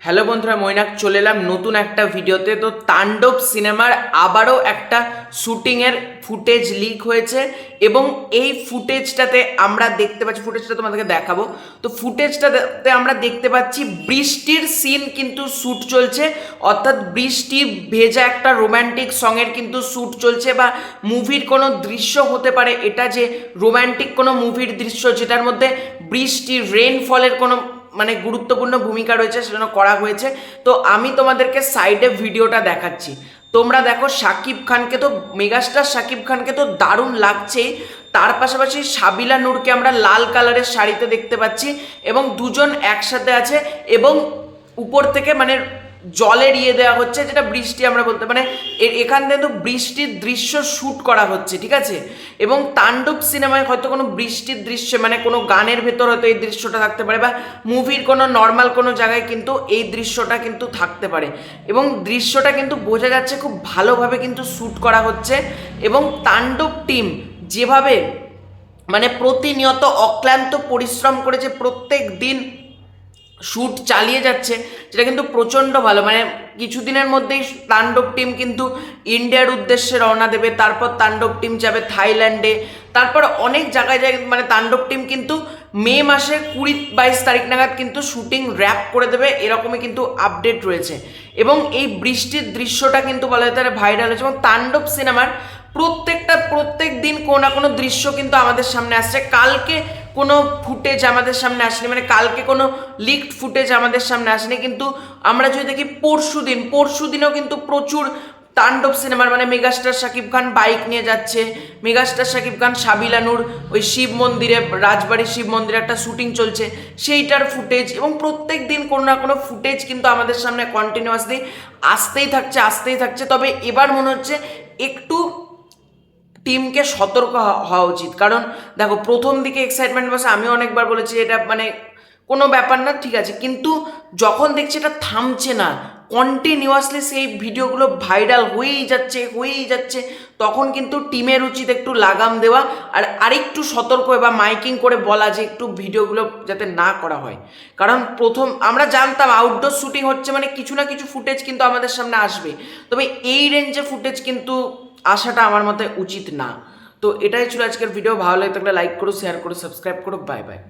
Hello বন্ধুরা, মৈনাক চলে এলাম নতুন একটা ভিডিওতে। তো তাণ্ডব সিনেমার আবারও একটা শুটিংয়ের ফুটেজ লিক হয়েছে এবং এই ফুটেজটাতে আমরা দেখতে পাচ্ছি, ফুটেজটা তোমাদেরকে দেখাবো। তো ফুটেজটাতে আমরা দেখতে পাচ্ছি বৃষ্টির সিন কিন্তু শ্যুট চলছে, অর্থাৎ বৃষ্টি ভেজা একটা রোম্যান্টিক সঙের কিন্তু শ্যুট চলছে, বা মুভির কোনো দৃশ্য হতে পারে এটা, যে রোম্যান্টিক কোনো মুভির দৃশ্য যেটার মধ্যে বৃষ্টির রেইনফলের কোনো গুরুত্বপূর্ণ ভূমিকা রয়েছে, সেটা করা হয়েছে। তো আমি তোমাদেরকে সাইডে ভিডিওটা দেখাচ্ছি, তোমরা দেখো। শাকিব খানকে তো, মেগাস্টার শাকিব খানকে তো দারুণ লাগছেই, তার পাশাপাশি সাবিলা নূরকে আমরা লাল কালারের শাড়িতে দেখতে পাচ্ছি এবং দুজন একসাথে আছে এবং উপর থেকে জলের দেওয়া হচ্ছে, যেটা বৃষ্টি আমরা বলতে এখান থেকে তো বৃষ্টির দৃশ্য শ্যুট করা হচ্ছে, ঠিক আছে। এবং তাণ্ডব সিনেমায় হয়তো কোনো বৃষ্টির দৃশ্য কোনো গানের ভেতর হয়তো এই দৃশ্যটা থাকতে পারে, বা মুভির কোনো নর্মাল কোনো জায়গায় কিন্তু এই দৃশ্যটা কিন্তু থাকতে পারে। এবং দৃশ্যটা কিন্তু বোঝা যাচ্ছে খুব ভালোভাবে কিন্তু শ্যুট করা হচ্ছে। এবং তাণ্ডব টিম যেভাবে প্রতিনিয়ত অক্লান্ত পরিশ্রম করেছে, প্রত্যেক দিন শ্যুট চালিয়ে যাচ্ছে, যেটা কিন্তু প্রচণ্ড ভালো। কিছুদিনের মধ্যেই তাণ্ডব টিম কিন্তু ইন্ডিয়ার উদ্দেশ্যে রওনা দেবে, তারপর তাণ্ডব টিম যাবে থাইল্যান্ডে, তারপর অনেক জায়গায় তাণ্ডব টিম কিন্তু মে মাসে 20-22 তারিখ নাগাদ কিন্তু শুটিং র্যাপ করে দেবে, এরকমই কিন্তু আপডেট রয়েছে। এবং এই বৃষ্টির দৃশ্যটা কিন্তু বলা যেতে পারে ভাইরাল হয়েছে। এবং তাণ্ডব সিনেমার প্রত্যেক দিন কোনো না কোনো দৃশ্য কিন্তু আমাদের সামনে আসছে। কালকে কোনো ফুটেজ আমাদের সামনে আসেনি, কালকে কোনো লিকড ফুটেজ আমাদের সামনে আসেনি, কিন্তু আমরা যদি দেখি পরশু দিনও কিন্তু প্রচুর তাণ্ডব সিনেমার মেগাস্টার শাকিব খান বাইক নিয়ে যাচ্ছে, মেগাস্টার শাকিব খান সাবিলা নূর ওই শিব মন্দিরে, রাজবাড়ির শিব মন্দিরে একটা শুটিং চলছে, সেইটার ফুটেজ। এবং প্রত্যেক দিন কোনো না কোনো ফুটেজ কিন্তু আমাদের সামনে কন্টিনিউয়াসলি আসতেই থাকছে। তবে এবার মনে হচ্ছে একটু টিমকে সতর্ক হওয়া উচিত, কারণ দেখো প্রথম দিকে এক্সাইটমেন্ট বসে, আমিও অনেকবার বলেছি এটা কোনো ব্যাপার না, ঠিক আছে, কিন্তু যখন দেখছি এটা থামছে না, কন্টিনিউয়াসলি সেই ভিডিওগুলো ভাইরাল হয়েই যাচ্ছে, তখন কিন্তু টিমের উচিত একটু লাগাম দেওয়া আর আরেকটু সতর্ক বা মাইকিং করে বলা যে একটু ভিডিওগুলো যাতে না করা হয়। কারণ প্রথম আমরা জানতাম আউটডোর শুটিং হচ্ছে কিছু না কিছু ফুটেজ কিন্তু আমাদের সামনে আসবে, তবে এই রেঞ্জে ফুটেজ কিন্তু আসাটা আমার মতে উচিত না। তো এটাই ছিল আজকের ভিডিও। ভালো লাগে থাকলে লাইক করো, শেয়ার করো, সাবস্ক্রাইব করো। Bye bye.